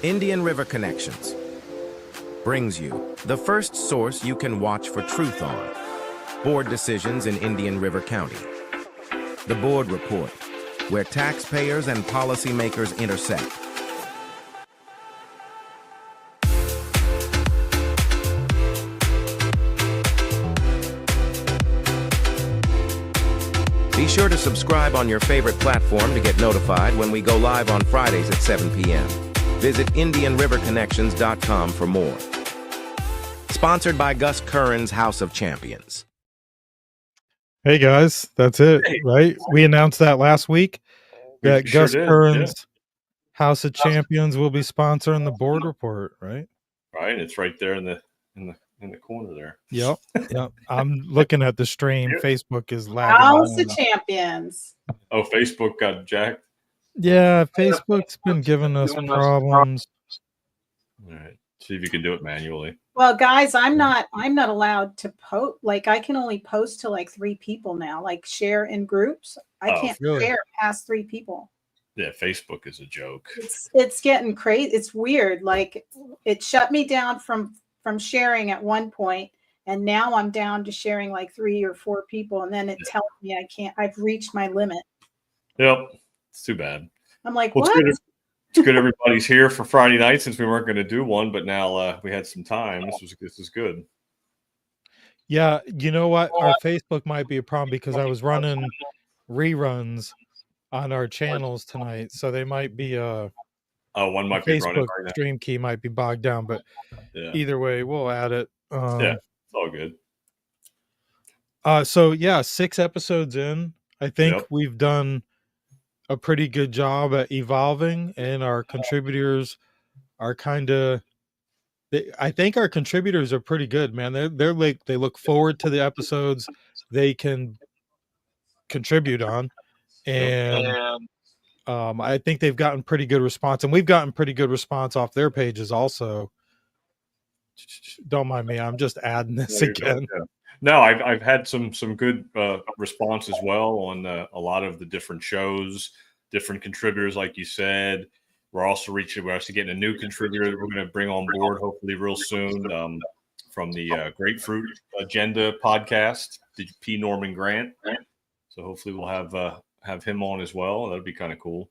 Indian River Connections brings you the first source you can watch for truth on board decisions in Indian River County. The Board Report, where taxpayers and policymakers intersect. Be sure to subscribe on your favorite platform to get notified when we go live on Fridays at 7 p.m. Visit IndianRiverConnections.com for more. Sponsored by Gus Curran's House of Champions. Hey guys, that's it, right? We announced that last week that Gus Curran's House of Champions will be sponsoring the Board Report, right? Right, it's right there in the corner there. Yep. I'm looking at the stream. Facebook is lagging. House of Champions. Oh, Facebook got jacked. Yeah, Facebook's been giving us problems. All right, see if you can do it manually. Well, guys, I'm not allowed to post. Like, I can only post to like 3 people now. Like, share in groups. I can't share past 3 people. Yeah, Facebook is a joke. It's getting crazy. It's weird. Like, it shut me down from sharing at one point, and now I'm down to sharing like 3 or 4 people, and then it tells me I can't. I've reached my limit. Yep, it's too bad. I'm like, well, what? It's good everybody's here for Friday night since we weren't going to do one, but now we had some time. This is good. Yeah, you know what? Our Facebook might be a problem because I was running reruns on our channels tonight, so they might be one might be running Facebook right now. Stream key might be bogged down, but either way, we'll add it. Yeah, it's all good. So yeah, 6 episodes in, I think we've done a pretty good job at evolving, and our contributors are I think our contributors are pretty good, man. They're like, they look forward to the episodes they can contribute on, and I think they've gotten pretty good response, and we've gotten pretty good response off their pages also. Don't mind me, I'm just adding this again. No, I've had some good response as well on a lot of the different shows, different contributors, like you said. We're actually getting a new contributor that we're going to bring on board hopefully real soon from the Grapefruit Agenda podcast, P. Norman Grant. So hopefully we'll have him on as well. That'd be kind of cool.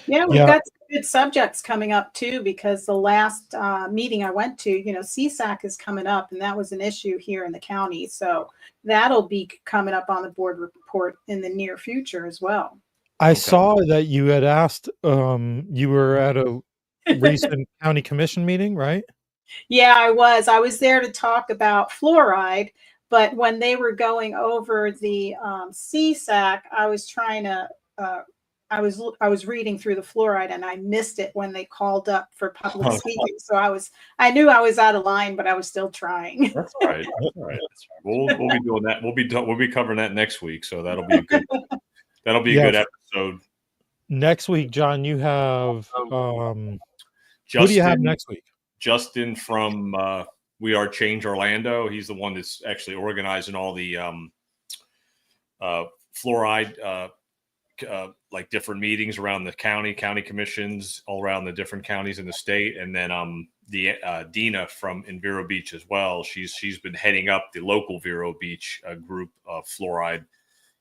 Yeah, we've got some good subjects coming up too, because the last meeting I went to, CSAC is coming up, and that was an issue here in the county. So that'll be coming up on the board report in the near future as well. I saw that you had asked, you were at a recent county commission meeting, right? Yeah, I was there to talk about fluoride, but when they were going over the CSAC, I was trying to, I was reading through the fluoride, and I missed it when they called up for public speaking. So I knew I was out of line, but I was still trying. That's all right. That's all right. We'll be doing that. We'll be covering that next week. So that'll be a good good episode. Next week, John, you have Justin, who do you have next week? Justin from We Are Change Orlando. He's the one that's actually organizing all the fluoride like different meetings around the county commissions all around the different counties in the state, and then the Dina in Vero Beach as well. She's been heading up the local Vero Beach group of fluoride,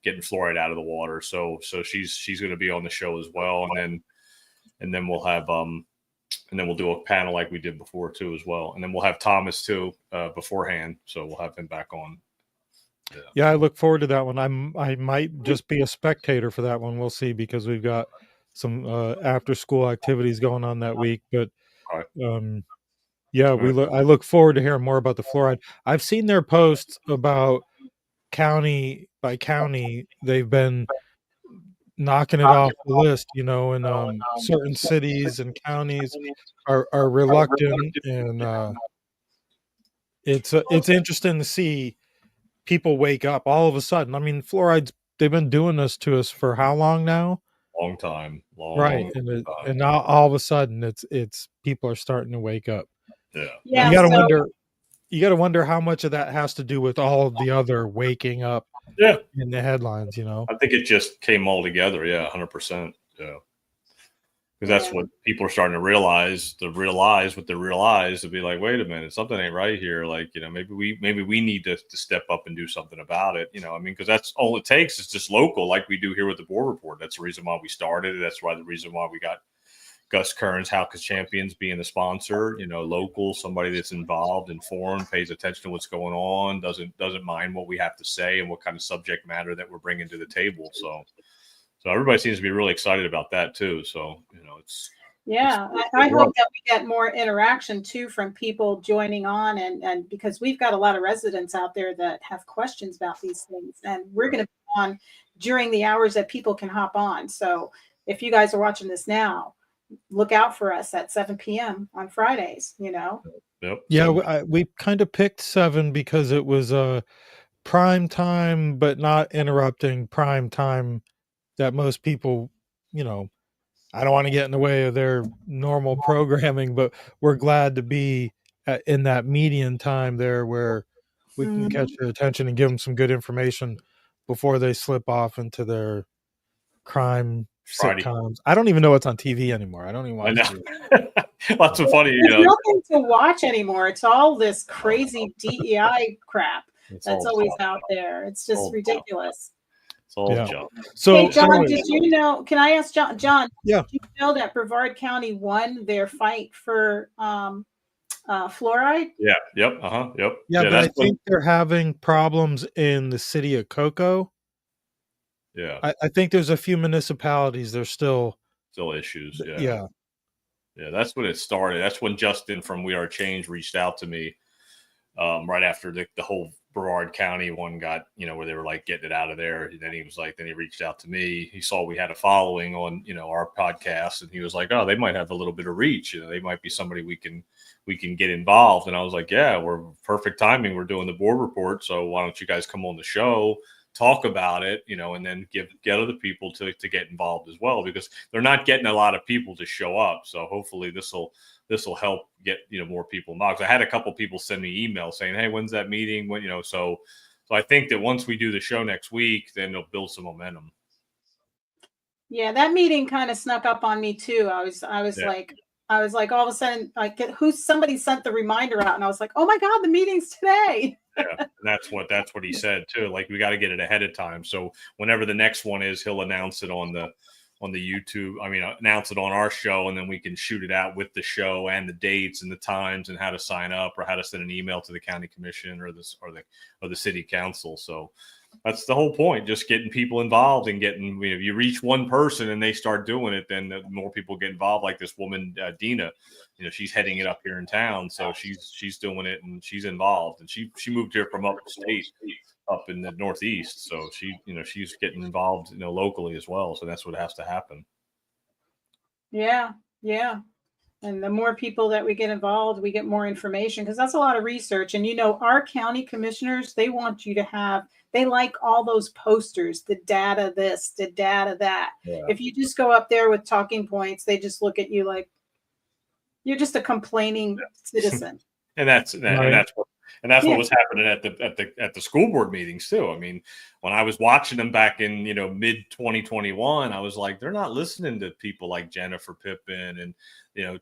getting fluoride out of the water. So she's going to be on the show as well, and then we'll have and then we'll do a panel like we did before too as well, and then we'll have Thomas too beforehand. So we'll have him back on. Yeah, I look forward to that one. I might just be a spectator for that one. We'll see, because we've got some after school activities going on that week. But I look forward to hearing more about the fluoride. I've seen their posts about county by county. They've been knocking it off the list, and certain cities and counties are reluctant, and it's interesting to see people wake up all of a sudden. I mean, fluoride's, they've been doing this to us for how long now? Long time. Right. And now all of a sudden it's people are starting to wake up. Yeah. You gotta wonder how much of that has to do with all of the other waking up in the headlines, I think it just came all together. Yeah, 100%. Yeah. because that's what people are starting to realize. To realize with their real eyes, to be like, wait a minute, something ain't right here. Like, maybe we need to step up and do something about it. I mean, because that's all it takes is just local, like we do here with the board report. That's the reason why we started it. That's the reason why we got Gus Kearns, Halka Champions being the sponsor. Local, somebody that's involved, informed, pays attention to what's going on, doesn't mind what we have to say and what kind of subject matter that we're bringing to the table. So everybody seems to be really excited about that too. So, I hope that we get more interaction too from people joining on, and because we've got a lot of residents out there that have questions about these things, and we're going to be on during the hours that people can hop on. So if you guys are watching this now, look out for us at 7 p.m. on Fridays, Yep. Yeah, we kind of picked 7 because it was prime time, but not interrupting prime time that most people, I don't want to get in the way of their normal programming, but we're glad to be in that median time there where we can catch their attention and give them some good information before they slip off into their crime sitcoms. I don't even know what's on TV anymore. I don't even watch TV. Lots of funny. There's nothing to watch anymore. It's all this crazy DEI crap that's always out there. It's just ridiculous. It's all junk. So, hey, John, did you know? Can I ask John? John, yeah. Did you know that Brevard County won their fight for fluoride? Yeah. Yep. Yep. Yeah, but I think they're having problems in the city of Cocoa. Yeah. I think there's a few municipalities. There's still issues. Yeah. Yeah. That's when it started. That's when Justin from We Are Change reached out to me right after the whole Brevard County one got, where they were like getting it out of there. And then he reached out to me. He saw we had a following on, our podcast, and he was like, oh, they might have a little bit of reach. They might be somebody we can get involved. And I was like, yeah, we're perfect timing. We're doing the board report. So why don't you guys come on the show, talk about it, and then get other people to get involved as well, because they're not getting a lot of people to show up. So hopefully this will help get more people involved. I had a couple people send me emails saying, hey, when's that meeting? When so I think that once we do the show next week, then it'll build some momentum. Yeah, that meeting kind of snuck up on me too. I was like all of a sudden, like, somebody sent the reminder out, and I was like, oh my God, the meeting's today. Yeah, and that's what he said too. Like, we got to get it ahead of time. So whenever the next one is, he'll announce it on the YouTube. I mean, announce it on our show, and then we can shoot it out with the show and the dates and the times and how to sign up or how to send an email to the county commission or the city council. So that's the whole point, just getting people involved and getting, you reach one person and they start doing it, then the more people get involved. Like this woman, Dina, she's heading it up here in town. So she's doing it and she's involved, and she moved here from upstate, up in the Northeast. So she's getting involved, locally as well. So that's what has to happen. Yeah. Yeah. And the more people that we get involved, we get more information, because that's a lot of research. And, our county commissioners, they want you to they like all those posters, the data this, the data that. Yeah. If you just go up there with talking points, they just look at you like you're just a complaining citizen. And that's what was happening at the school board meetings too. I mean, when I was watching them back in mid 2021, I was like, they're not listening to people like Jennifer Pippin and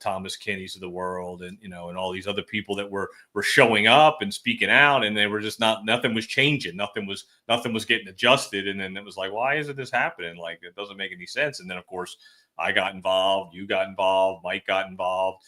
Thomas Kinney's of the world, and and all these other people that were showing up and speaking out, and they were just nothing was changing, nothing was getting adjusted. And then it was like, why isn't this happening? Like, it doesn't make any sense. And then of course I got involved, you got involved, Mike got involved.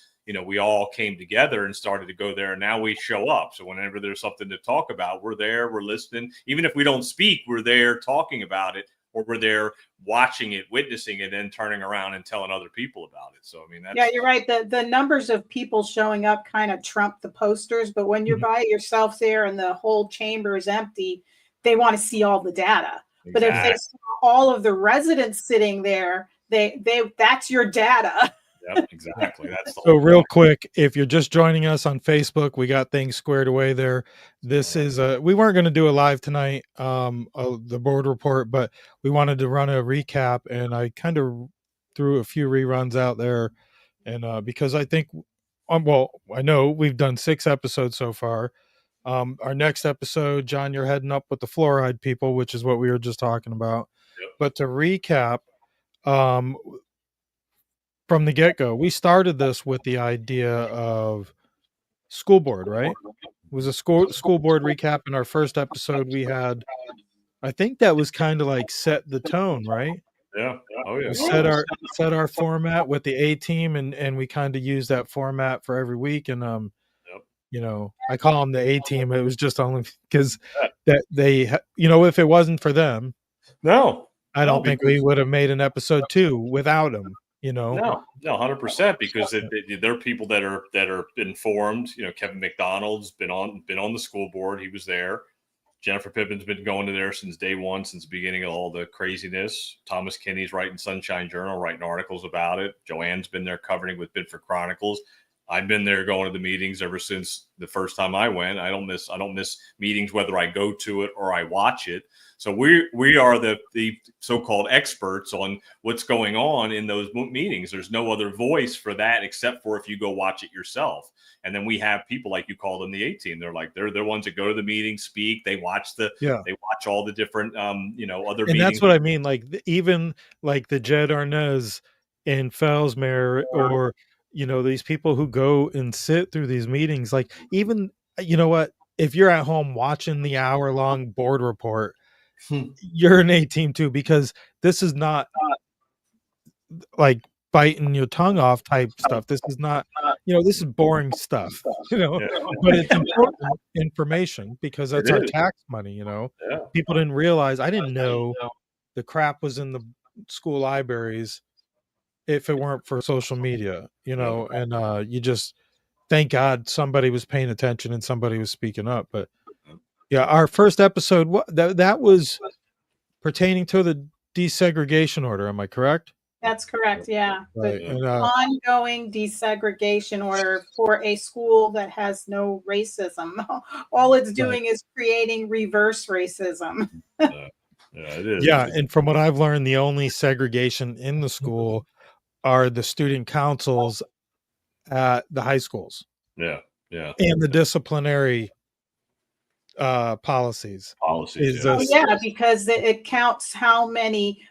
We all came together and started to go there, and now we show up. So whenever there's something to talk about, we're there, we're listening. Even if we don't speak, we're there talking about it, or we're there watching it, witnessing it, and turning around and telling other people about it. So, I mean, yeah, you're right. The numbers of people showing up kind of trump the posters, but when you're by yourself there and the whole chamber is empty, they want to see all the data. Exactly. But if they saw all of the residents sitting there, that's your data. Yep, exactly. That's so real quick, if you're just joining us on Facebook, we got things squared away there. This is we weren't going to do a live tonight, the board report, but we wanted to run a recap, and I kind of threw a few reruns out there, and because I think, I know we've done 6 episodes so far. Our next episode, John, you're heading up with the fluoride people, which is what we were just talking about. Yep. But to recap, from the get-go. We started this with the idea of school board, right? It was a school board recap. In our first episode, we had, I think that was kind of like set the tone, right? Yeah. Oh yeah. We set our format with the A team, and we kind of use that format for every week. And Yep. you know, I call them the A team. It was just only because that they, you know, if it wasn't for them, No, I don't think we would have made an episode 2 without them. You know, no, 100%, because they're people that are informed. You know, Kevin McDonald's been on the school board. He was there. Jennifer Pippin's been going to there since day one, since the beginning of all the craziness. Thomas Kinney's writing Sunshine Journal, writing articles about it. Joann's been there covering with Bidford Chronicles. I've been there going to the meetings ever since the first time I went. I don't miss meetings, whether I go to it or I watch it. So we are the so-called experts on what's going on in those meetings. There's no other voice for that except for if you go watch it yourself. And then we have people, like you call them, the A team. They're like, they're the ones that go to the meeting, speak. They watch they watch all the different other and meetings. that's what I mean. Like even like the Jed Arnez in Fellsmere, or these people who go and sit through these meetings. Like even, you know what? If you're at home watching the hour-long board report, you're an A team too, because this is not like biting your tongue off type stuff. This is not, this is boring stuff, but it's important information because that's our tax money. People didn't realize, I didn't know the crap was in the school libraries if it weren't for social media, and you just thank God somebody was paying attention and somebody was speaking up. But yeah, our first episode, that was pertaining to the desegregation order. Am I correct? That's correct. Yeah. Right. The ongoing desegregation order for a school that has no racism. All it's doing is creating reverse racism. Yeah, it is. Yeah. And from what I've learned, the only segregation in the school are the student councils at the high schools. Yeah. Yeah. And the disciplinary policies. Because it counts how many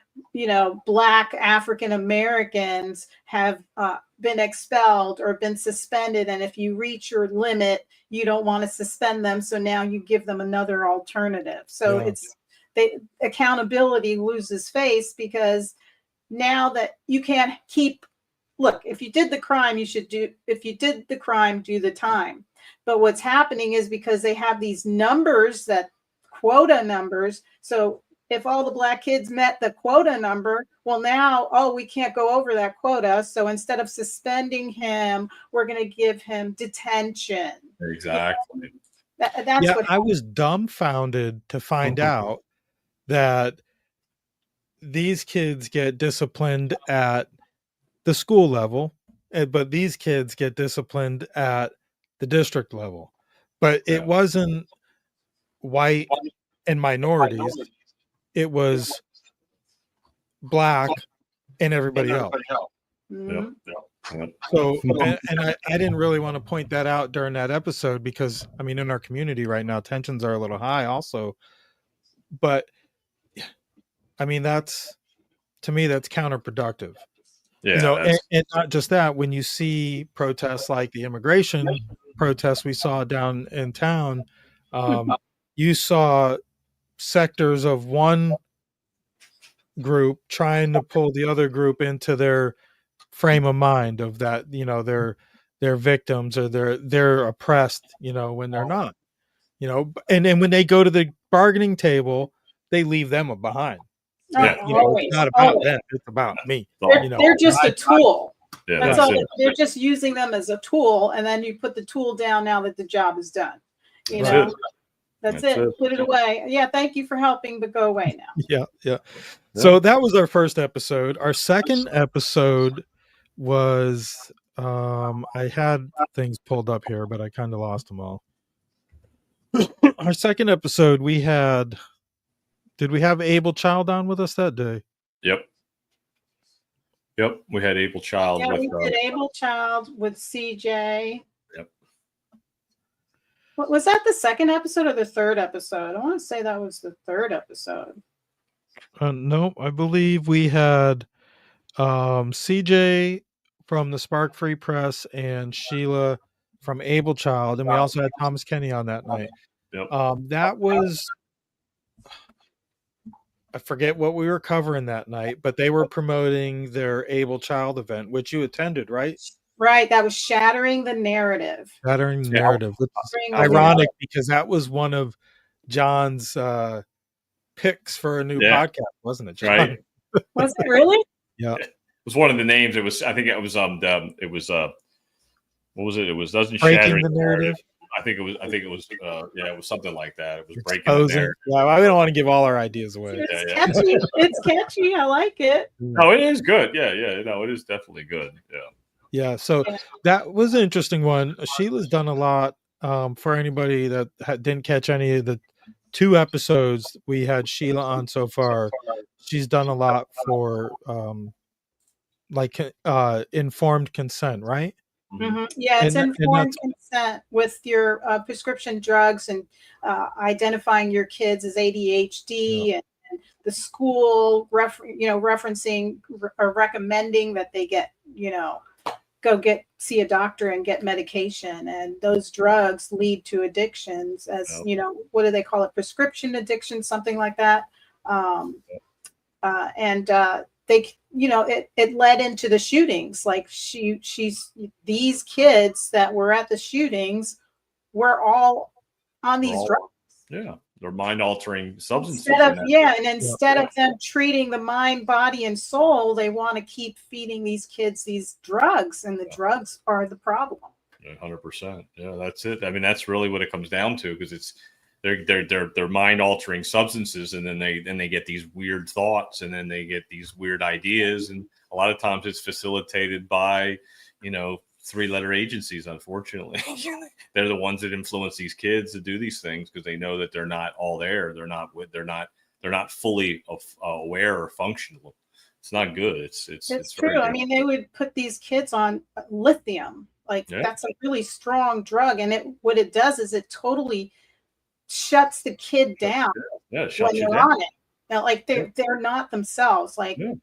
Black African Americans have been expelled or been suspended, and if you reach your limit, you don't want to suspend them, so now you give them another alternative. So accountability loses face, because now that you can't look, if you did the crime, do the time. But what's happening is, because they have these numbers, that quota numbers, so if all the Black kids met the quota number, well, now, we can't go over that quota. So instead of suspending him, we're going to give him detention. Exactly. That's what I was dumbfounded to find out that these kids get disciplined at the school level, but these kids get disciplined at the district level. But it wasn't white and minorities. It was Black and everybody else. Mm-hmm. So, and I didn't really want to point that out during that episode, because I mean, in our community right now, tensions are a little high also. But I mean, to me, that's counterproductive. Yeah. And not just that, when you see protests like the immigration protests we saw down in town, you saw sectors of one group trying to pull the other group into their frame of mind of that, they're victims, or they're oppressed, when they're not, and then when they go to the bargaining table, they leave them behind. It's not about them, it's about me. They're just a tool. Yeah, that's all. They're just using them as a tool, and then you put the tool down now that the job is done. That's it. Put it away. Yeah, thank you for helping, but go away now. Yeah. So that was our first episode. Our second episode was, I had things pulled up here, but I kind of lost them all. Our second episode, did we have Abel Child on with us that day? Yep. We had Abel Child. Yeah, we did Abel Child with CJ. Yep. Was that the second episode or the third episode? I want to say that was the third episode. No, I believe we had CJ from the Spark Free Press and Sheila from Able Child, and we also had Thomas Kenny on that night. Yep. That was, I forget what we were covering that night, but they were promoting their Able Child event, which you attended, right? Right. That was Shattering the Narrative. Shattering the Narrative. Which is Shattering the ironic Narrative. because that was one of John's picks for a new Yeah. podcast, wasn't it, John? Right. Was it really? Yeah. It was one of the names. It was, I think it was what was it? It was doesn't Breaking shatter the narrative. I think it was yeah, it was something like that. It was breaking the Exposing. narrative. Yeah, we don't want to give all our ideas away. It's Yeah. catchy. It's catchy. I like it. No, it is good. Yeah. No, it is definitely good. Yeah. Yeah, so that was an interesting one. Sheila's done a lot. For anybody that didn't catch any of the 2 episodes we had Sheila on so far, she's done a lot for informed consent, right? Mm-hmm. Yeah, it's And informed consent with your prescription drugs and identifying your kids as ADHD, and the school referencing or recommending that they get, see a doctor and get medication, and those drugs lead to addictions, as what do they call it, prescription addiction, something like that. It led into the shootings. Like these kids that were at the shootings were all on these drugs. Yeah, they're mind-altering substances. Instead of them treating the mind, body, and soul, they want to keep feeding these kids these drugs, and the drugs are the problem. 100%. Yeah, that's it. I mean, that's really what it comes down to, because they're mind-altering substances, and then they get these weird thoughts, and then they get these weird ideas, and a lot of times it's facilitated by 3-letter agencies. Unfortunately, they're the ones that influence these kids to do these things, because they know that they're not all there. They're not fully aware or functional. It's not good. It's true. I mean, they would put these kids on lithium. That's a really strong drug, and what it does is it totally shuts the kid down when they're on it. Now, they're not themselves. It's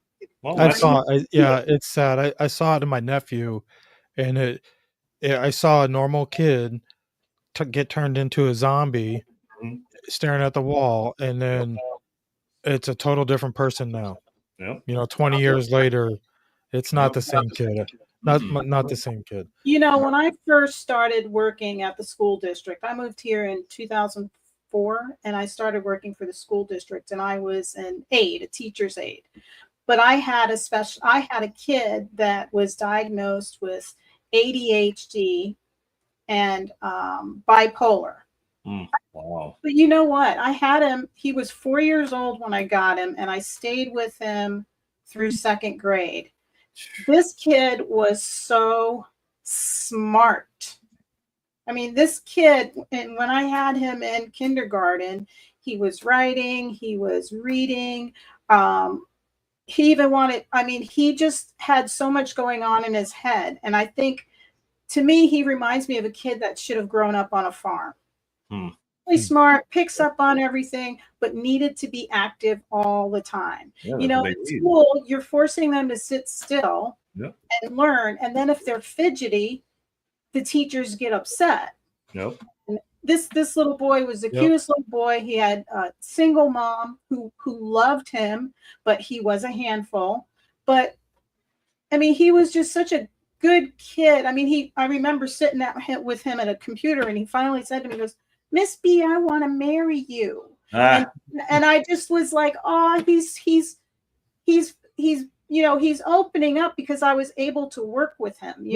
sad. I saw it in my nephew, and I saw a normal kid get turned into a zombie, staring at the wall, and then it's a total different person now. 20 years later, it's not the same kid. Not the same kid. When I first started working at the school district, I moved here in 2004, and I started working for the school district, and I was an aide, a teacher's aide. But I had a kid that was diagnosed with ADHD and bipolar. Wow. But you know what? I had him. He was 4 years old when I got him, and I stayed with him through 2nd grade. This kid was so smart. I mean, this kid, and when I had him in kindergarten, he was writing, he was reading. He just had so much going on in his head. And I think, to me, he reminds me of a kid that should have grown up on a farm. Really smart, picks up on everything, but needed to be active all the time. In school, you're forcing them to sit still and learn. And then if they're fidgety, the teachers get upset. And this little boy was the cutest little boy. He had a single mom who loved him, but he was a handful. But I mean, he was just such a good kid. I mean, I remember sitting with him at a computer, and he finally said to me, he goes, "Miss B, I want to marry you." And I just was like, oh, he's opening up, because I was able to work with him.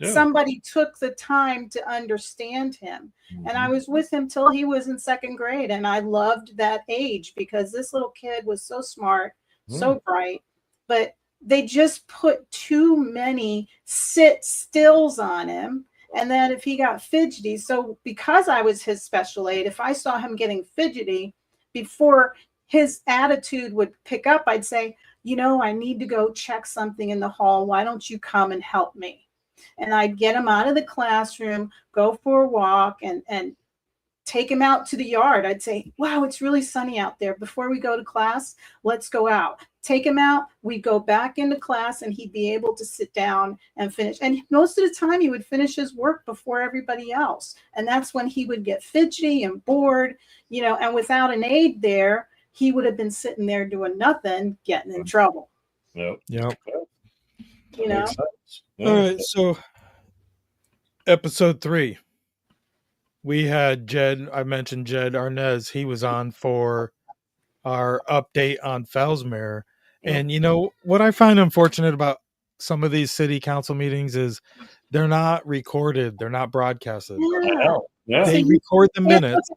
Somebody took the time to understand him. And I was with him till he was in 2nd grade. And I loved that age, because this little kid was so smart, so bright, but they just put too many sit stills on him. And then if he got fidgety, so because I was his special aide, if I saw him getting fidgety, before his attitude would pick up, I'd say, I need to go check something in the hall. Why don't you come and help me? And I'd get him out of the classroom, go for a walk, and take him out to the yard. I'd say, wow, it's really sunny out there. Before we go to class, let's go out. Take him out. We'd go back into class and he'd be able to sit down and finish. And most of the time he would finish his work before everybody else. And that's when he would get fidgety and bored, you know, and without an aide there, he would have been sitting there doing nothing, getting in trouble. Yep. Yep. You know? Yeah. All right. So episode 3. We had Jed, I mentioned Jed Arnez. He was on for our update on Fellsmere. And, you know, what I find unfortunate about some of these city council meetings is they're not recorded. They're not broadcasted. Yeah. They record the minutes.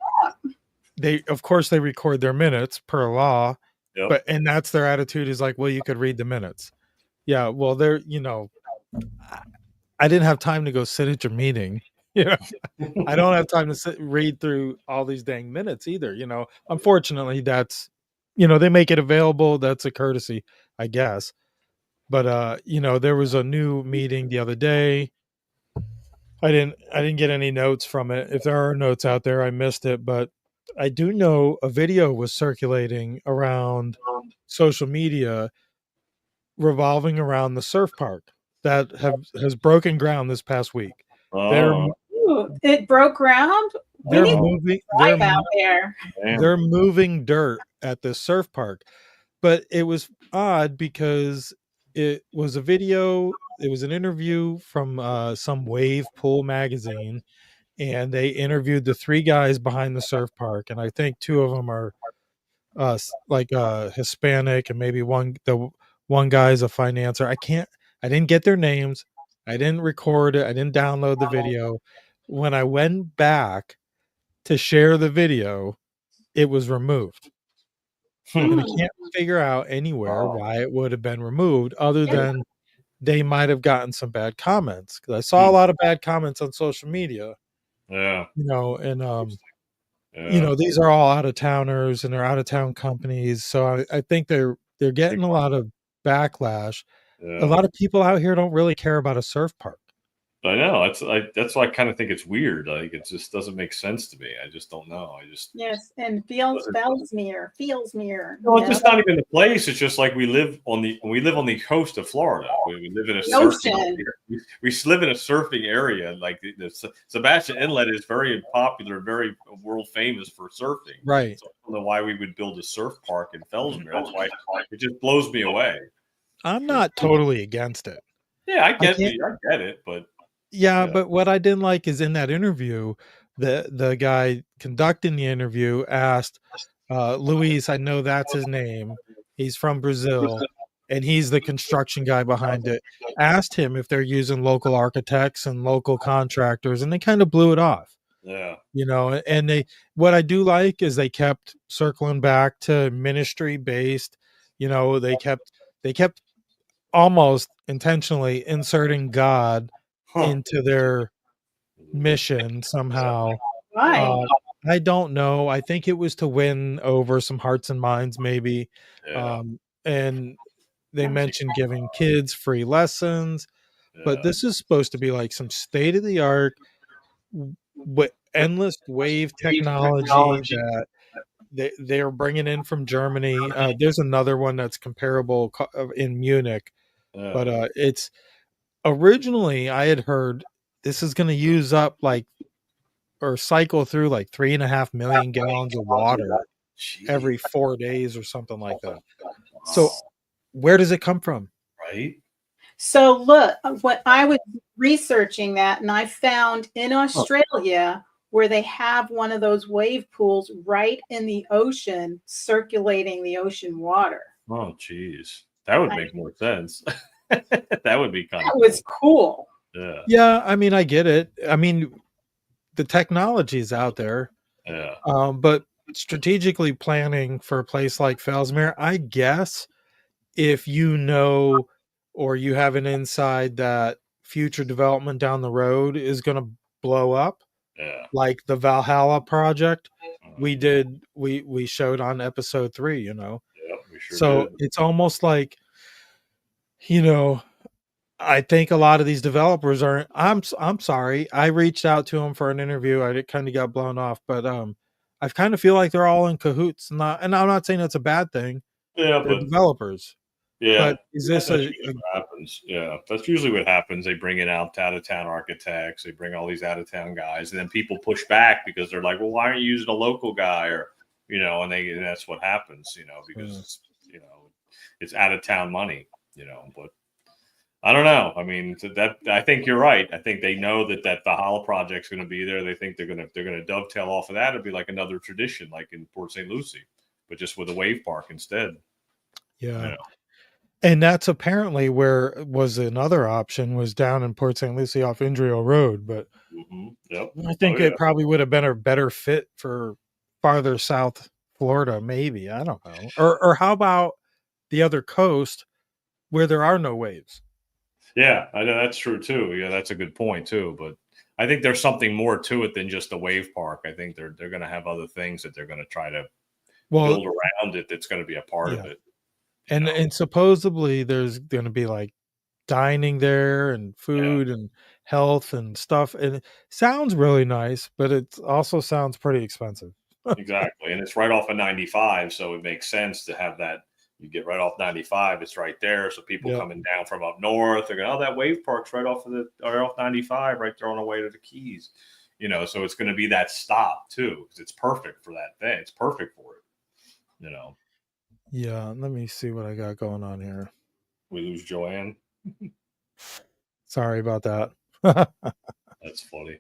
Of course, they record their minutes per law. Yep. And that's their attitude is like, well, you could read the minutes. Yeah. Well, they're, you know, I didn't have time to go sit at your meeting. You know, I don't have time to read through all these dang minutes either. You know, unfortunately, that's, you know, they make it available. That's a courtesy, I guess. But you know, there was a new meeting the other day. I didn't get any notes from it. If there are notes out there, I missed it. But I do know a video was circulating around social media revolving around the surf park that has broken ground this past week. It broke ground. They're moving. Out there. They're moving dirt at the surf park, but it was odd because it was a video. It was an interview from some wave pool magazine, and they interviewed the 3 guys behind the surf park, and I think 2 of them are Hispanic, and maybe one guy is a financier. I didn't get their names. I didn't record it. I didn't download the video. When I went back to share the video, it was removed. And I can't figure out anywhere why it would have been removed other than they might have gotten some bad comments. Because I saw a lot of bad comments on social media. Yeah. You know, and you know, these are all out of towners and they're out of town companies. So I think they're getting a lot of backlash. A lot of people out here don't really care about a surf park. I know. That's why I kind of think it's weird. Like it just doesn't make sense to me. I just don't know. Yes, and Fellsmere. No, it's just not even the place. It's just like we live on the coast of Florida. We live in a surfing area. We live in a surfing area. Like the Sebastian Inlet is very popular, very world famous for surfing. Right. So I don't know why we would build a surf park in Fellsmere. That's why it just blows me away. I'm not totally against it. Yeah, I get it, but but what I didn't like is in that interview, the guy conducting the interview asked Luis, I know that's his name. He's from Brazil, and he's the construction guy behind it. Asked him if they're using local architects and local contractors, and they kind of blew it off. Yeah. You know, and what I do like is they kept circling back to ministry based. You know, they kept almost intentionally inserting God into their mission somehow. Right. I don't know. I think it was to win over some hearts and minds, maybe. Yeah. And they mentioned giving kids free lessons, but this is supposed to be like some state of the art, endless wave technology that they're bringing in from Germany. There's another one that's comparable in Munich, but it's originally I had heard this is going to use up or cycle through like 3.5 million gallons of water every 4 days or something like that. So where does it come from? Right. So look, what I was researching that, and I found in Australia where they have one of those wave pools right in the ocean, circulating the ocean water. Oh, geez. That would make more sense. That would be kind of was cool. Yeah. Yeah, I mean, I get it. I mean, the technology is out there. Yeah. But strategically planning for a place like Fellsmere, I guess if you know or you have an inside that future development down the road is going to blow up, like the Valhalla project we showed on episode 3, you know. Yeah, we sure so did. It's almost like, you know, I think a lot of these developers aren't. I'm sorry. I reached out to them for an interview. I kind of got blown off, but I kind of feel like they're all in cahoots. And I'm not saying that's a bad thing. Yeah, They're but developers. yeah, But is that's this usually what happens. Yeah, that's usually what happens. They bring in out of town architects. They bring all these out of town guys, and then people push back because they're like, "Well, why aren't you using a local guy?" Or and that's what happens. Because it's out of town money. But I don't know. I mean, I think you're right. I think they know that the Hollow project's going to be there. They think they're going to dovetail off of that. It'd be like another tradition, like in Port St. Lucie, but just with a wave park instead. Yeah. And that's apparently where was another option was down in Port St. Lucie off Indrio Road. But Yep. I think it probably would have been a better fit for farther south Florida, maybe. I don't know. Or how about the other coast where there are no waves? Yeah, I know that's true too. Yeah, that's a good point too. But I think there's something more to it than just a wave park. I think they're going to have other things that they're going to try to build around it. That's going to be a part of it. And supposedly there's going to be like dining there and food and health and stuff. And it sounds really nice, but it also sounds pretty expensive. Exactly. And it's right off of 95. So it makes sense to have that. You get right off 95. It's right there. So people coming down from up north, they're going, oh, that wave park's right off 95, right there on the way to the Keys. So it's going to be that stop too, because it's perfect for that thing. It's perfect for it. Yeah, let me see what I got going on here. We lose Joann. Sorry about that. That's funny.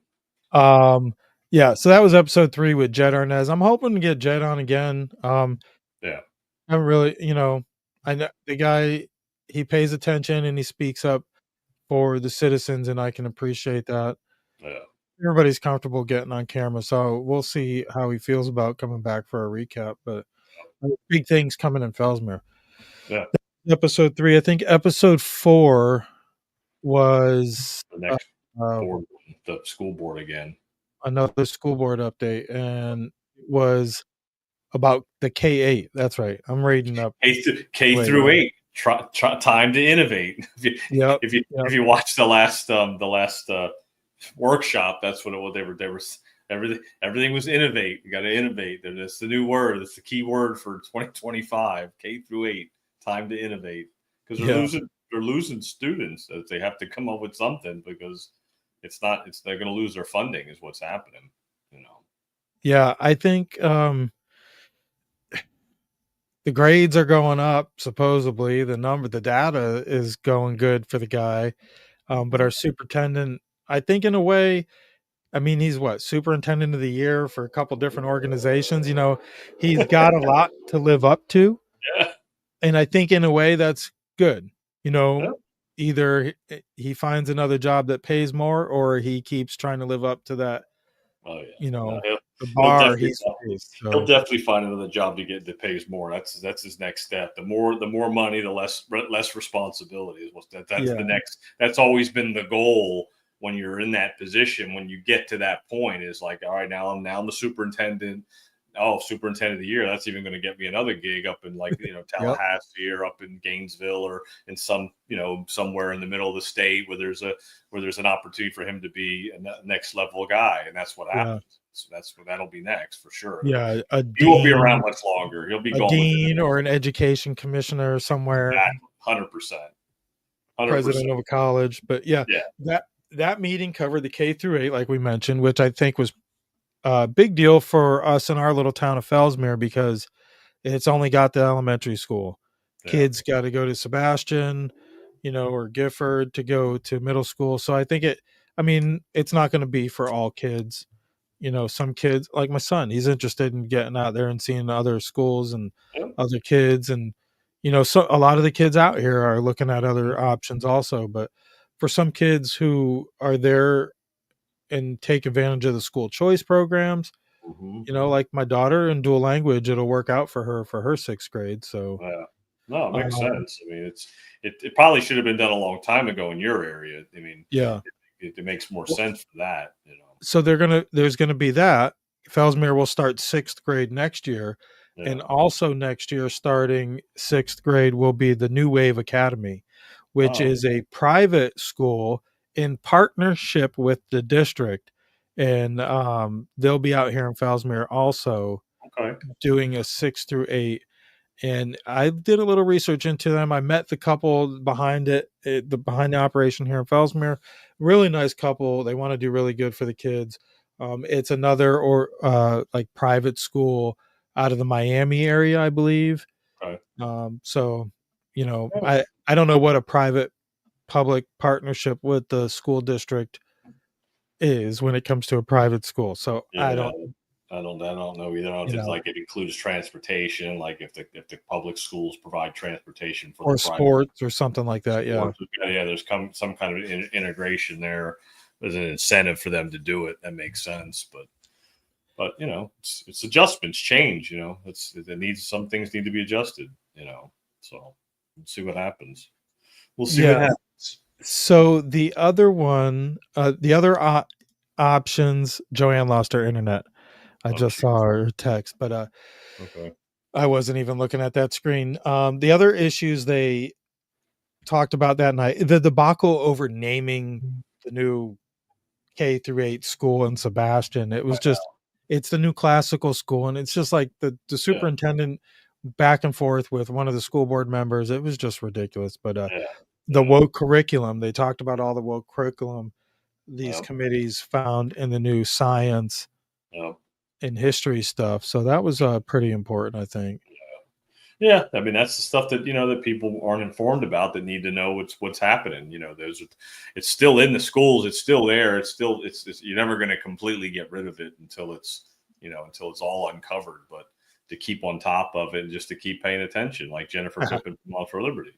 Yeah, so that was episode 3 with Jed Arnaz. I'm hoping to get Jed on again. Yeah. I'm really, I know the guy, he pays attention and he speaks up for the citizens, and I can appreciate that. Yeah. Everybody's comfortable getting on camera, so we'll see how he feels about coming back for a recap. But big things coming in Fellsmere. Yeah. Episode 3. I think episode 4 was the next board, the school board again. Another school board update, and it was about the K-8. That's right. I'm reading up K through 8. Time to innovate. If you watch the last workshop, that's what it was. They were everything was innovate. You got to innovate. That's the new word. That's the key word for 2025. K through 8. Time to innovate, because they're losing students. They have to come up with something, because they're going to lose their funding is what's happening. Yeah, I think the grades are going up. Supposedly the data is going good for the guy. But our superintendent, I think in a way, I mean, he's superintendent of the year for a couple different organizations. He's got a lot to live up to. Yeah. And I think in a way that's good. Either he finds another job that pays more, or he keeps trying to live up to that. Oh yeah. The bar he'll definitely find another job that pays more. That's his next step. The more money, the less responsibility. The next. That's always been the goal when you're in that position. When you get to that point, is like, all right, now I'm the superintendent. Oh, superintendent of the year. That's even going to get me another gig up in Tallahassee or up in Gainesville or in somewhere in the middle of the state where there's an opportunity for him to be a next level guy. And that's what happens. So that'll be next for sure. Yeah. He won't be around much longer. He'll be a dean or an education commissioner somewhere. 100%. President of a college. But that meeting covered the K through 8, like we mentioned, which I think was a big deal for us in our little town of Fellsmere, because it's only got the elementary school. Kids got to go to Sebastian, or Gifford to go to middle school. So I think it's not going to be for all kids. Some kids, like my son, he's interested in getting out there and seeing other schools and other kids. And, so a lot of the kids out here are looking at other options also. But for some kids who are there and take advantage of the school choice programs, like my daughter in dual language, it'll work out for her 6th grade. So no, it makes sense. I mean, it probably should have been done a long time ago in your area. I mean, it makes more sense for that. So there's gonna be that. Fellsmere will start 6th grade next year, and also next year, starting 6th grade, will be the New Wave Academy, which is a private school in partnership with the district. And they'll be out here in Fellsmere also doing a 6 through 8. And I did a little research into them. I met the couple behind behind the operation here in Fellsmere. Really nice couple. They want to do really good for the kids. It's another like private school out of the Miami area, I believe. Okay. So, you know, I don't know what a private public partnership with the school district is when it comes to a private school. So Yeah, I don't know either. I don't know if it's like it includes transportation, like if the public schools provide transportation for or the sports or something like that. sports. Yeah, there's some kind of integration there. There's an incentive for them to do it. That makes sense, but you know, it's adjustments, change. You know, some things need to be adjusted. You know, so we'll see what happens. We'll see what happens. So the other one, the other options, Joann lost her internet. I just saw her text, but okay. I wasn't even looking at that screen. The other issues they talked about that night, the debacle over naming the new K through 8 school in Sebastian. It was just, it's the new classical school, and it's just like the superintendent back and forth with one of the school board members. It was just ridiculous. But the woke curriculum, they talked about all the woke curriculum these committees found in the new science and history stuff. So that was pretty important, I think. Yeah, I mean that's the stuff that that people aren't informed about, that need to know what's happening. You know, it's still in the schools, it's still there, it's you're never going to completely get rid of it until it's all uncovered. But to keep on top of it, and just to keep paying attention, like Jennifer Pippin from Out for Liberty.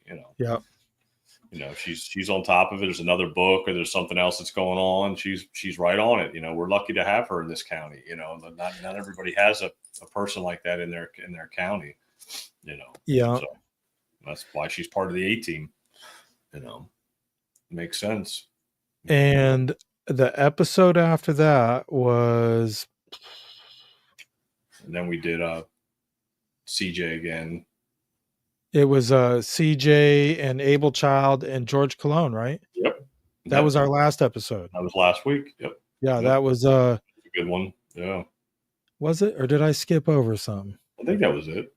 She's on top of it. There's another book or there's something else that's going on. She's right on it. We're lucky to have her in this county. Not everybody has a person like that in their county. So that's why she's part of the A team. Makes sense. And the episode after that was, and then we did CJ again. It was CJ and Abel Child and George Cologne, right? Yep. That was our last episode. That was last week. Yep. Yeah, that was a good one. Yeah. Was it, or did I skip over some? I think that was it.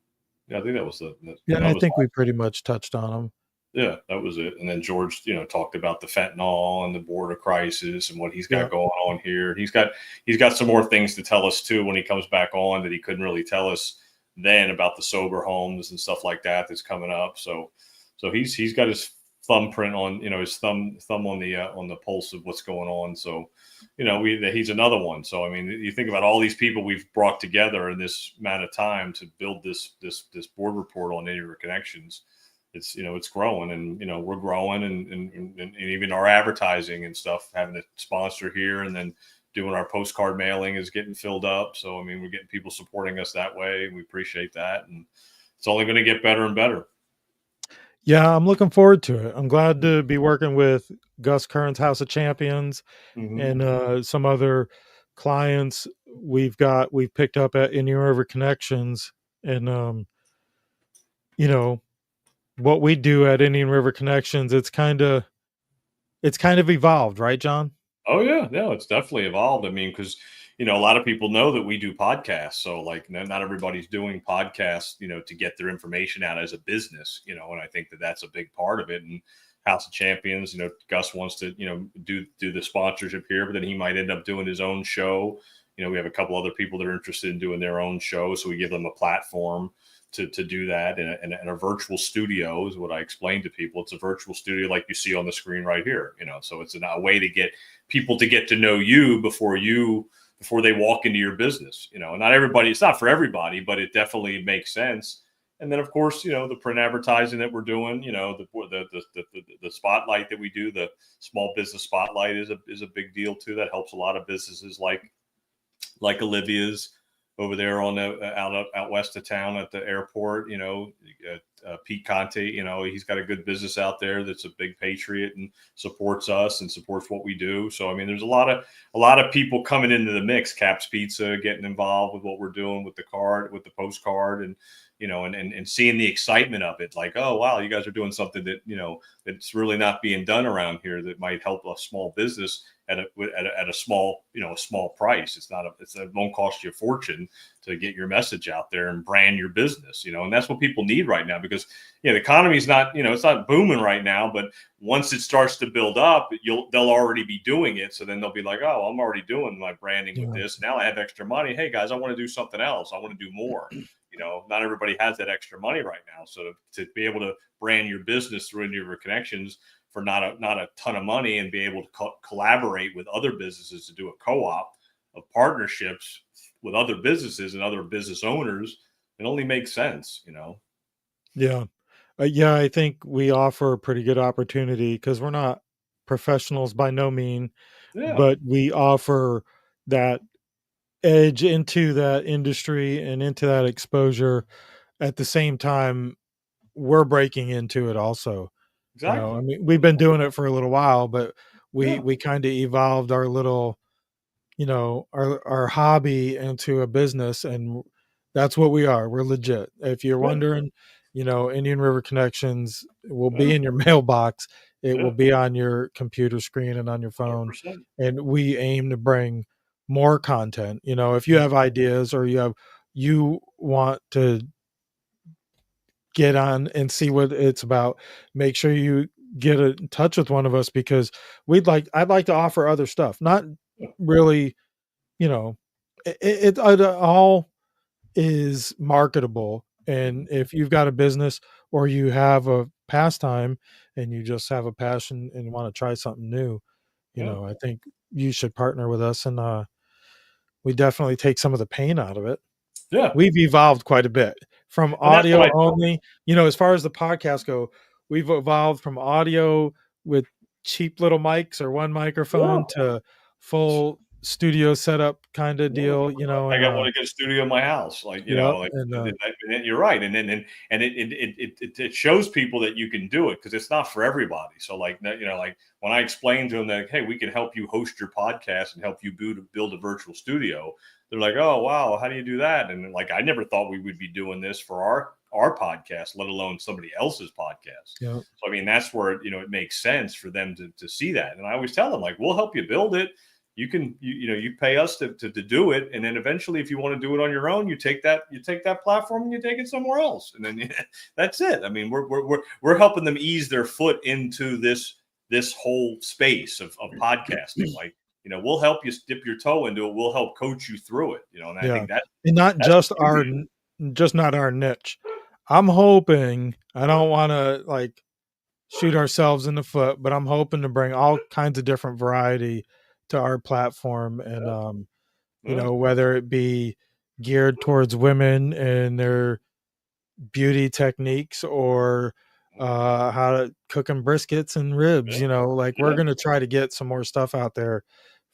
Yeah, I think that was it. Yeah, I think we pretty much touched on them. Yeah, that was it. And then George, talked about the fentanyl and the border crisis and what he's got going on here. He's got some more things to tell us too when he comes back on that he couldn't really tell us then about the sober homes and stuff like that that's coming up. So he's got his thumbprint on, his thumb on the pulse of what's going on. So, he's another one. So, I mean, you think about all these people we've brought together in this amount of time to build this board report on Indian River Connections. It's, it's growing, and, we're growing, and even our advertising and stuff, having a sponsor here and then doing our postcard mailing is getting filled up. So, I mean, we're getting people supporting us that way. We appreciate that. And it's only going to get better and better. Yeah, I'm looking forward to it. I'm glad to be working with Gus Kern's House of Champions and some other clients we've picked up at Indian River Connections. And, what we do at Indian River Connections, it's kind of evolved, right, John? Oh yeah, no, it's definitely evolved. I mean, because a lot of people know that we do podcasts, so like not everybody's doing podcasts, to get their information out as a business, and I think that that's a big part of it. And House of Champions, Gus wants to, do the sponsorship here, but then he might end up doing his own show. We have a couple other people that are interested in doing their own show, so we give them a platform to do that in a virtual studio is what I explain to people. It's a virtual studio like you see on the screen right here, so it's a way to get people to get to know you before they walk into your business, and not everybody, it's not for everybody, but it definitely makes sense. And then of course, the print advertising that we're doing, the spotlight that we do, the small business spotlight is a big deal too. That helps a lot of businesses like Olivia's over there on the out west of town at the airport, Pete Conte, you know, he's got a good business out there that's a big patriot and supports us and supports what we do. So I mean, there's a lot of people coming into the mix. Caps Pizza getting involved with what we're doing with the card, with the postcard, and you know, and seeing the excitement of it, like, oh wow, you guys are doing something that, you know, that's really not being done around here that might help a small business at a small, you know, a small price. It won't cost you a fortune to get your message out there and brand your business, you know, and that's what people need right now, because, you know, the economy is not, you know, it's not booming right now, but once it starts to build up, they'll already be doing it. So then they'll be like, oh, I'm already doing my branding with this. Now I have extra money. Hey guys, I want to do something else. I want to do more. You know, not everybody has that extra money right now. So to be able to brand your business through Indian River Connections for not a ton of money, and be able to collaborate with other businesses to do a co-op of partnerships with other businesses and other business owners, it only makes sense, you know? Yeah. Yeah, I think we offer a pretty good opportunity because we're not professionals by no mean, but we offer that edge into that industry and into that exposure. At the same time, we're breaking into it also. Exactly. You know, I mean, we've been doing it for a little while, but we kind of evolved our little, you know, our hobby into a business, and that's what we are. We're legit. If you're wondering, you know, Indian River Connections will be in your mailbox. It will be on your computer screen and on your phone. 100%. And we aim to bring more content. You know, if you have ideas or you want to get on and see what it's about, make sure you get in touch with one of us, because I'd like to offer other stuff. Not really, you know, it all is marketable. And if you've got a business or you have a pastime and you just have a passion and want to try something new, you know, I think you should partner with us, and we definitely take some of the pain out of it. Yeah. We've evolved quite a bit from audio only, you know, as far as the podcast go, we've evolved from audio with cheap little mics or one microphone to full studio setup kind of deal, you know. I And want to get a studio in my house, like, you know, like, and you're right. And then it shows people that you can do it, because it's not for everybody. So like, you know, like when I explained to them that, hey, we can help you host your podcast and help you build a virtual studio, they're like, oh wow, how do you do that? And like, I never thought we would be doing this for our podcast, let alone somebody else's podcast. Yeah. So I mean, that's where, you know, it makes sense for them to see that. And I always tell them, like, we'll help you build it. You can, you know, you pay us to do it, and then eventually, if you want to do it on your own, you take that platform and you take it somewhere else, and then that's it. I mean, we're helping them ease their foot into this whole space of podcasting. Like, you know, we'll help you dip your toe into it. We'll help coach you through it. You know, and I think that, and not just our niche. I'm hoping, I don't want to like shoot ourselves in the foot, but I'm hoping to bring all kinds of different variety to our platform. And you know, whether it be geared towards women and their beauty techniques, or how to cooking briskets and ribs, you know, like we're going to try to get some more stuff out there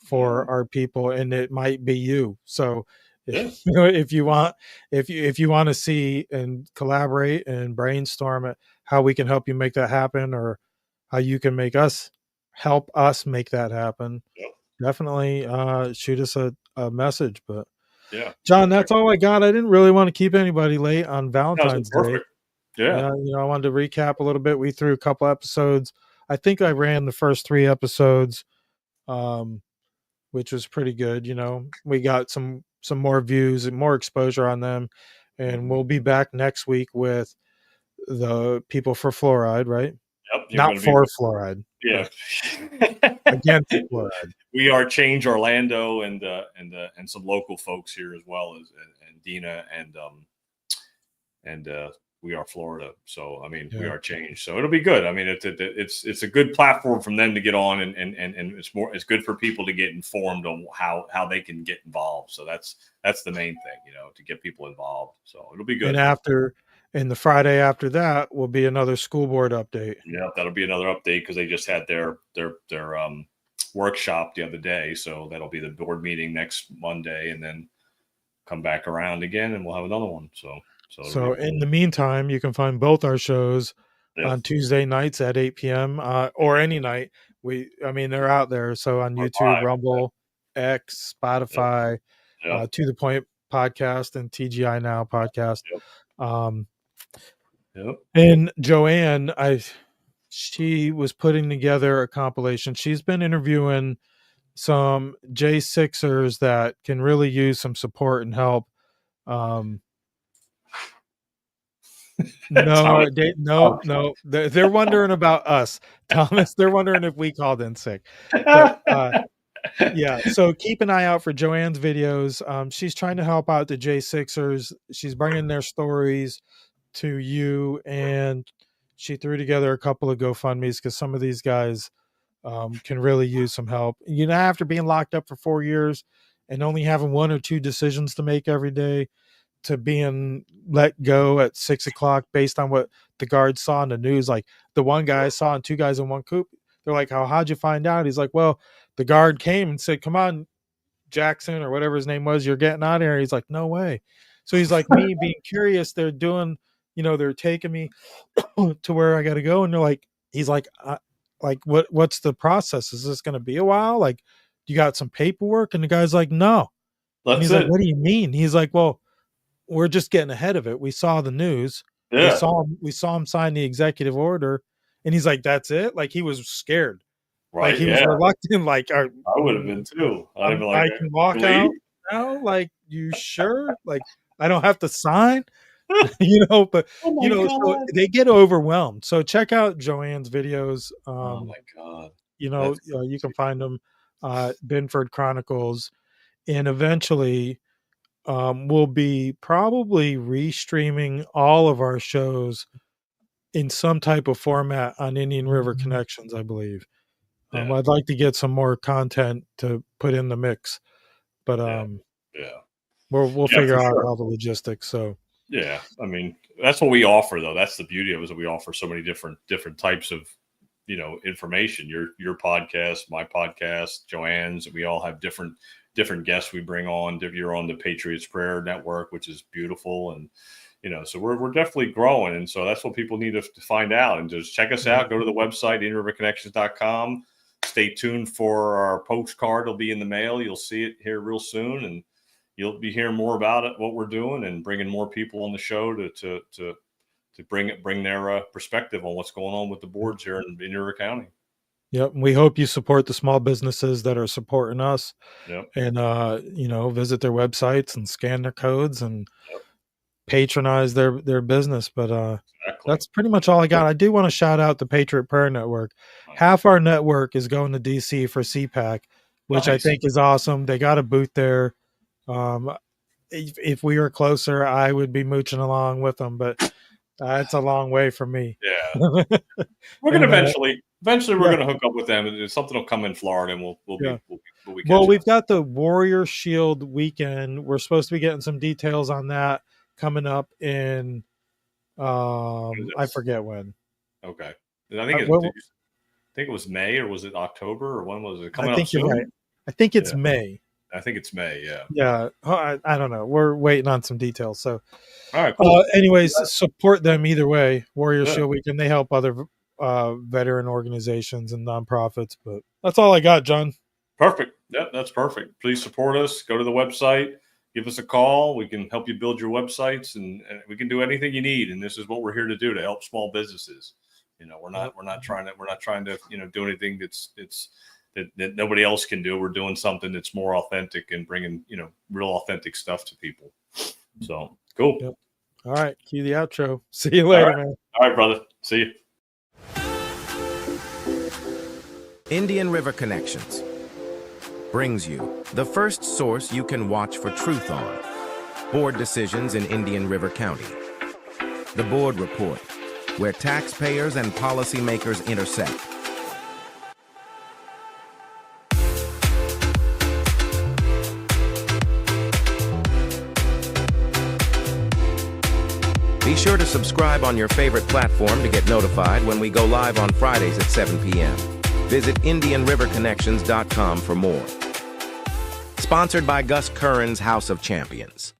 for our people, and it might be you. So you know, if you want to see and collaborate and brainstorm it, how we can help you make that happen, or how you can help us make that happen, definitely shoot us a message. But John, that's all I got. I didn't really want to keep anybody late on Valentine's Day. Yeah. You know, I wanted to recap a little bit. We threw a couple episodes. I think I ran the first 3 episodes, which was pretty good. You know, we got some more views and more exposure on them, and we'll be back next week with the people for fluoride, right? Yep. Not for fluoride. Yeah. Against fluoride. We are Change Orlando and some local folks here as well, as and Dina and we are Florida. So I mean, we are Change. So it'll be good. I mean, it's a good platform from them to get on, and it's good for people to get informed on how they can get involved. So that's the main thing, you know, to get people involved. So it'll be good. And the Friday after that will be another school board update. Yeah, that'll be another update, because they just had their workshop the other day. So that'll be the board meeting next Monday, and then come back around again, and we'll have another one. So So in the meantime, you can find both our shows on Tuesday nights at 8 p.m. Or any night. They're out there. So on YouTube, Rumble, X, Spotify, To The Point podcast, and TGI Now podcast. And Joann, she was putting together a compilation. She's been interviewing some J6ers that can really use some support and help. No, they're wondering about us, Thomas. They're wondering if we called in sick. But yeah, so keep an eye out for Joann's videos. She's trying to help out the J6ers. She's bringing their stories to you, and she threw together a couple of GoFundMe's because some of these guys can really use some help. After being locked up for 4 years and only having 1 or 2 decisions to make every day, to being let go at 6 o'clock based on what the guards saw in the news. Like the one guy I saw and 2 guys in one coop. They're like, how'd you find out? He's like, well, the guard came and said, come on, Jackson, or whatever his name was, you're getting out of here. He's like, no way. So he's like, me being curious, they're doing, they're taking me to where I got to go. And they're like, he's like, what's the process? Is this going to be a while? Like, you got some paperwork? And the guy's like, no. And he's like, what do you mean? He's like, well, we're just getting ahead of it. We saw the news. Yeah. We saw him sign the executive order. And he's like, that's it? Like, he was scared. Right. Like, he was reluctant. Like, I would have been too. I can walk out now? Like, you sure? Like, I don't have to sign? But, so they get overwhelmed. So check out Joann's videos. Oh, my God. You can find them, Binford Chronicles. And eventually, we'll be probably restreaming all of our shows in some type of format on Indian River Connections, I believe. I'd like to get some more content to put in the mix, but we'll figure out all the logistics. So that's what we offer, though. That's the beauty of it, is that we offer so many different types of information. Your podcast, my podcast, Joann's. We all have different guests we bring on. You're on the Patriots Prayer Network, which is beautiful, and so we're definitely growing, and so that's what people need to find out. And just check us out. Go to the website, InRiverConnections.com. Stay tuned for our postcard. It'll be in the mail. You'll see it here real soon, and you'll be hearing more about it, what we're doing, and bringing more people on the show to bring their perspective on what's going on with the boards here in River County. Yep. We hope you support the small businesses that are supporting us. Yep. And, visit their websites and scan their codes and patronize their business. But that's pretty much all I got. I do want to shout out the Patriot Prayer Network. Half our network is going to DC for CPAC, which I think is awesome. They got a booth there. If we were closer, I would be mooching along with them, but it's a long way from me. Yeah. We're going to eventually we're going to hook up with them, and something will come in Florida, and we've got the Warrior Shield weekend. We're supposed to be getting some details on that coming up in I forget when. Okay. I think it was May, or was it October, or when was it coming? I think you're right. I think it's May. I think it's May. Yeah. Yeah. I don't know. We're waiting on some details. So, all right. Cool. Anyways, support them either way. Warrior Shield Weekend. They help other veteran organizations and nonprofits. But that's all I got, John. Perfect. Yeah, that's perfect. Please support us. Go to the website. Give us a call. We can help you build your websites, and we can do anything you need. And this is what we're here to do, to help small businesses. We're not trying to do anything that nobody else can do. We're doing something that's more authentic and bringing real authentic stuff to people. So cool. Yep. All right, cue the outro. See you later, man. All right, brother. See you. Indian River Connections brings you the first source you can watch for truth on board decisions in Indian River County. The Board Report, where taxpayers and policymakers intersect. Be sure to subscribe on your favorite platform to get notified when we go live on Fridays at 7 p.m. Visit IndianRiverConnections.com for more. Sponsored by Gus Curran's House of Champions.